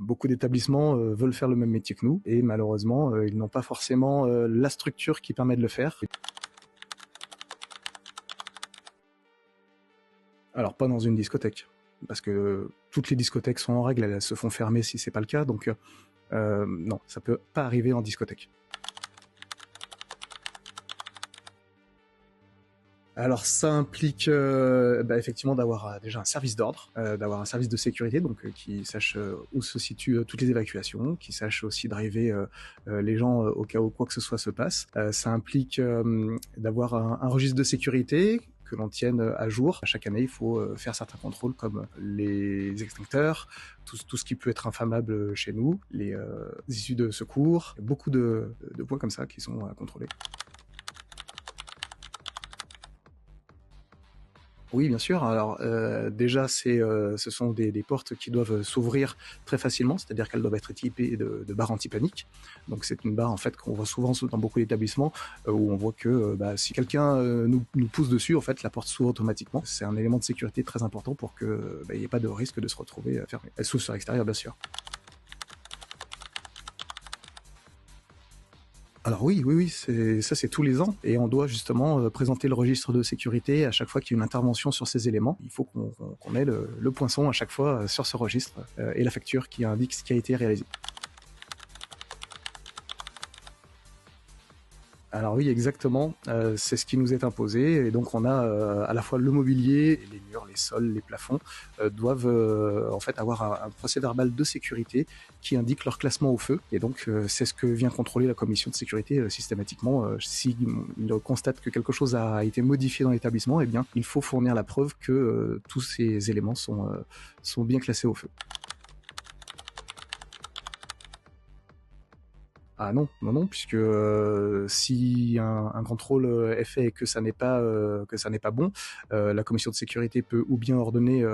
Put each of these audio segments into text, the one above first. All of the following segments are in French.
beaucoup d'établissements veulent faire le même métier que nous et malheureusement, ils n'ont pas forcément la structure qui permet de le faire. Alors pas dans une discothèque, parce que toutes les discothèques sont en règle, elles se font fermer si c'est pas le cas, donc non, ça peut pas arriver en discothèque. Alors ça implique effectivement d'avoir déjà un service d'ordre, d'avoir un service de sécurité donc qui sache où se situent toutes les évacuations, qui sache aussi driver les gens au cas où quoi que ce soit se passe. Ça implique d'avoir un registre de sécurité que l'on tienne à jour. Chaque année, il faut faire certains contrôles comme les extincteurs, tout ce qui peut être inflammable chez nous, les issues de secours, beaucoup de points comme ça qui sont à contrôler. Oui, bien sûr. Alors déjà, ce sont des portes qui doivent s'ouvrir très facilement, c'est-à-dire qu'elles doivent être équipées de barres anti-panique. Donc c'est une barre en fait qu'on voit souvent dans beaucoup d'établissements où on voit que si quelqu'un nous pousse dessus, en fait, la porte s'ouvre automatiquement. C'est un élément de sécurité très important pour que il n'y ait pas de risque de se retrouver fermée. Elle s'ouvre sur l'extérieur, bien sûr. Alors oui, c'est tous les ans et on doit justement présenter le registre de sécurité à chaque fois qu'il y a une intervention sur ces éléments. Il faut qu'on ait le poinçon à chaque fois sur ce registre et la facture qui indique ce qui a été réalisé. Alors oui, exactement, c'est ce qui nous est imposé et donc on a à la fois le mobilier, les murs, les sols, les plafonds doivent en fait avoir un procès-verbal de sécurité qui indique leur classement au feu et donc c'est ce que vient contrôler la commission de sécurité systématiquement. Si il constate que quelque chose a été modifié dans l'établissement, eh bien il faut fournir la preuve que tous ces éléments sont bien classés au feu. Ah non, puisque si un contrôle est fait et que ça n'est pas bon, la commission de sécurité peut ou bien ordonner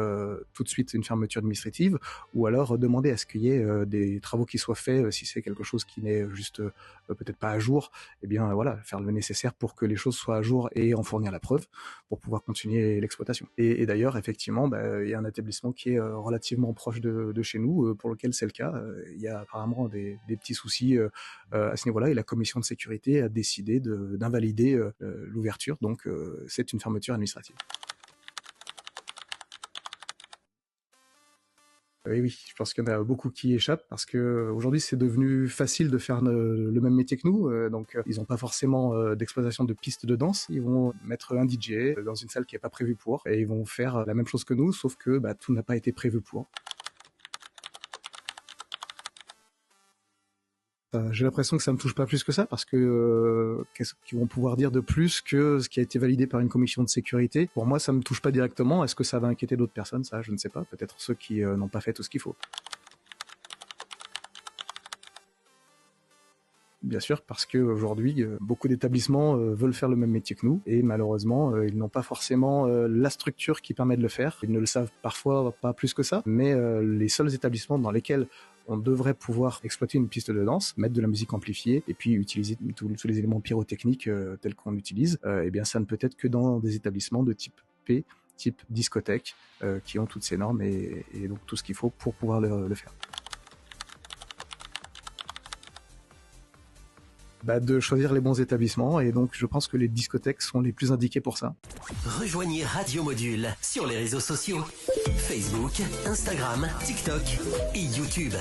tout de suite une fermeture administrative, ou alors demander à ce qu'il y ait des travaux qui soient faits si c'est quelque chose qui n'est juste peut-être pas à jour. Eh bien voilà, faire le nécessaire pour que les choses soient à jour et en fournir la preuve pour pouvoir continuer l'exploitation. Et d'ailleurs, effectivement, il y a un établissement qui est relativement proche de chez nous pour lequel c'est le cas. Il y a apparemment des petits soucis à ce niveau-là et la commission de sécurité a décidé d'invalider l'ouverture, donc c'est une fermeture administrative. Oui, je pense qu'il y en a beaucoup qui échappent parce que aujourd'hui c'est devenu facile de faire le même métier que nous, donc ils n'ont pas forcément d'exploitation de pistes de danse, ils vont mettre un DJ dans une salle qui n'est pas prévue pour et ils vont faire la même chose que nous, sauf que tout n'a pas été prévu pour. J'ai l'impression que ça me touche pas plus que ça parce que qu'est-ce qu'ils vont pouvoir dire de plus que ce qui a été validé par une commission de sécurité. Pour moi, ça me touche pas directement. Est-ce que ça va inquiéter d'autres personnes? Ça, je ne sais pas. Peut-être ceux qui n'ont pas fait tout ce qu'il faut. Bien sûr, parce qu'aujourd'hui, beaucoup d'établissements veulent faire le même métier que nous et malheureusement, ils n'ont pas forcément la structure qui permet de le faire. Ils ne le savent parfois pas plus que ça, mais les seuls établissements dans lesquels on devrait pouvoir exploiter une piste de danse, mettre de la musique amplifiée et puis utiliser tous les éléments pyrotechniques tels qu'on utilise, eh bien ça ne peut être que dans des établissements de type P, type discothèque, qui ont toutes ces normes et donc tout ce qu'il faut pour pouvoir le faire. De choisir les bons établissements et donc je pense que les discothèques sont les plus indiquées pour ça. Rejoignez Radio Module sur les réseaux sociaux Facebook, Instagram, TikTok et YouTube.